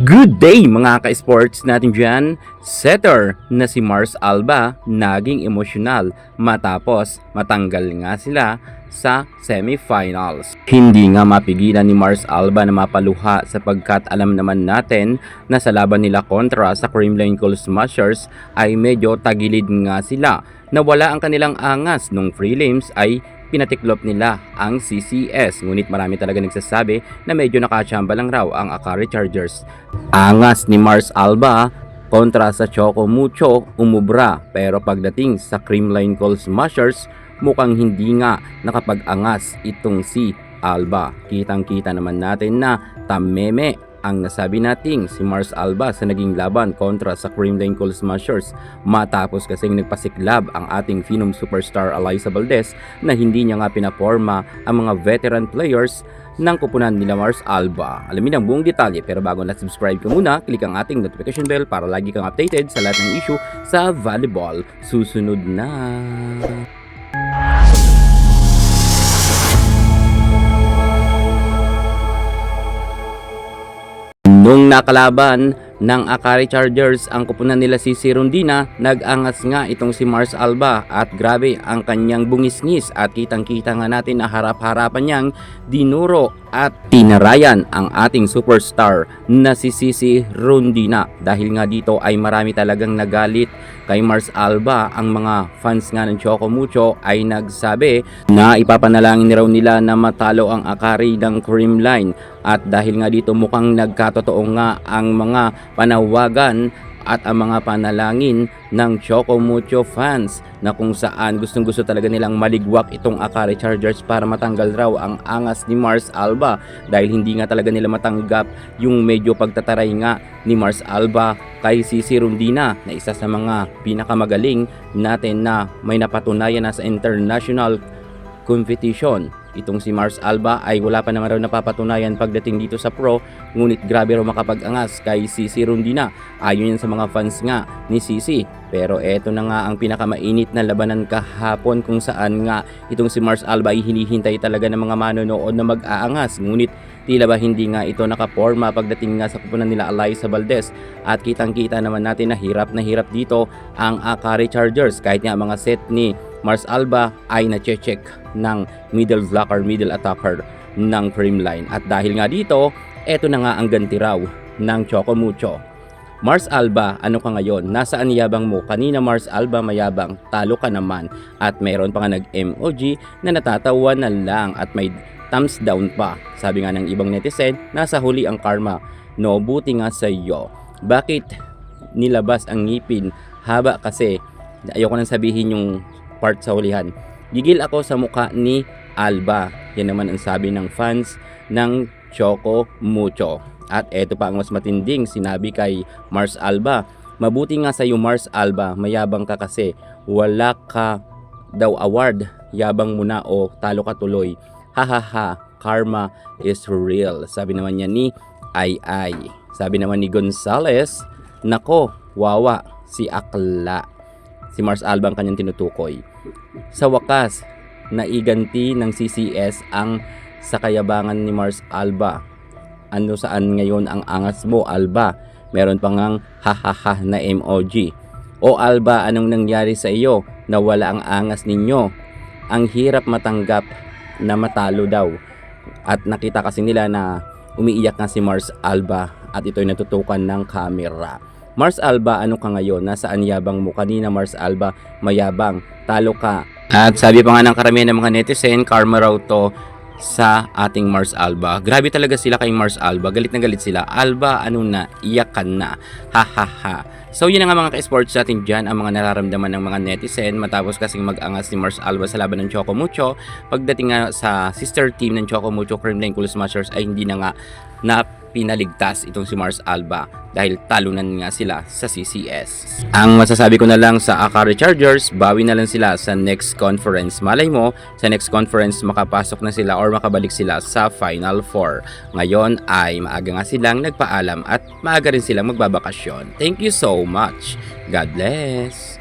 Good day mga ka-sports natin dyan. Setter na si Mars Alba naging emosyonal matapos matanggal nga sila sa semifinals. Hindi nga mapigilan ni Mars Alba na mapaluha sapagkat alam naman natin na sa laban nila kontra sa Creamline Cool Smashers ay medyo tagilid nga sila. Nawala ang kanilang angas nung prelims ay pinatiklop nila ang CCS, ngunit marami talaga nagsasabi na medyo nakachamba lang raw ang Akari Chargers. Angas ni Mars Alba kontra sa Choco Mucho umubra, pero pagdating sa Creamline Cool Smashers mukhang hindi nga nakapag-angas itong si Alba. Kitang-kita naman natin na tameme ang nasabi nating si Mars Alba sa naging laban kontra sa Creamline Cool Smashers matapos kasing nagpasiklab ang ating Phenom superstar Alyssa Valdez na hindi niya nga pinaporma ang mga veteran players ng kupunan nila Mars Alba. Alamin ang buong detalye, pero bago na subscribe ka muna, click ang ating notification bell para lagi kang updated sa lahat ng issue sa volleyball. Susunod na! Nung nakalaban ng Akari Chargers ang kupunan nila si Rondina, nag-angas nga itong si Mars Alba at grabe ang kanyang bungis-ngis at kitang-kita nga natin na harap-harapan niyang dinuro at tinarayan ang ating superstar na si Rondina. Dahil nga dito ay marami talagang nagalit kay Mars Alba. Ang mga fans nga ng Choco Mucho ay nagsabi na ipapanalangin raw nila na matalo ang Akari ng Creamline. At dahil nga dito mukhang nagkatotoo nga ang mga panawagan at ang mga panalangin ng Choco Mucho fans na kung saan gustong-gusto talaga nilang maligwak itong Akari Chargers para matanggal raw ang angas ni Mars Alba, dahil hindi nga talaga nila matanggap yung medyo pagtataray nga ni Mars Alba kay Rondina na isa sa mga pinakamagaling natin na may napatunayan na sa international competition. Itong si Mars Alba ay wala pa naman raw napapatunayan pagdating dito sa pro, ngunit grabe raw makapag-angas kay Rondina. Ayon yan sa mga fans nga ni Cici. Pero eto na nga ang pinakamainit na labanan kahapon, kung saan nga itong si Mars Alba ay hinihintay talaga ng mga manonood na mag-aangas, ngunit tila ba hindi nga ito nakaporma pagdating nga sa kupunan nila Alyssa Valdez. At kitang-kita naman natin na hirap dito ang Akari Chargers, kahit nga mga set ni Mars Alba ay na-check ng middle blocker, middle attacker ng Creamline. At dahil nga dito, eto na nga ang ganti raw ng Choco Mucho. Mars Alba, ano ka ngayon? Nasaan yabang mo? Kanina Mars Alba mayabang, talo ka naman. At mayroon pa nga nag-MOG na natatawa na lang at may thumbs down pa. Sabi nga ng ibang netizen, nasa huli ang karma. No, buti nga sa iyo. Bakit nilabas ang ngipin? Haba kasi. Ayoko nang sabihin yung part sa hulihan. Gigil ako sa mukha ni Alba. Yan naman ang sabi ng fans ng Choco Mucho. At eto pa ang mas matinding sinabi kay Mars Alba. Mabuti nga sa iyo Mars Alba, mayabang ka kasi. Wala ka daw award. Yabang mo na o talo ka tuloy. Hahaha, karma is real. Sabi naman niya ni Ay. Sabi naman ni Gonzales, nako, wawa si Akla. Si Mars Alba ang kanyang tinutukoy. Sa wakas, naiganti ng CCS ang sakayabangan ni Mars Alba. Ano saan ngayon ang angas mo, Alba? Meron pa ngang hahaha na emoji. O Alba, anong nangyari sa iyo? Nawala ang angas ninyo. Ang hirap matanggap na matalo daw. At nakita kasi nila na umiiyak nga si Mars Alba at ito'y natutukan ng camera. Mars Alba, ano ka ngayon? Nasaan yabang mo? Kanina Mars Alba, mayabang, talo ka. At sabi pa nga ng karamihan ng mga netizen, karma raw to sa ating Mars Alba. Grabe talaga sila kay Mars Alba. Galit na galit sila. Alba, ano na? Iyakan na. Ha. So yun na nga mga ka-sports natin dyan, ang mga nararamdaman ng mga netizen matapos kasing mag-angas ni Mars Alba sa laban ng Choco Mucho. Pagdating nga sa sister team ng Choco Mucho, Creamline Cool Smashers, ay hindi na nga na pinaligtas itong si Mars Alba dahil talunan nga sila sa CCS. Ang masasabi ko na lang sa Akari Chargers, bawi na lang sila sa next conference. Malay mo, sa next conference makapasok na sila or makabalik sila sa Final Four. Ngayon ay maaga nga silang nagpaalam at maaga rin silang magbabakasyon. Thank you so much. God bless.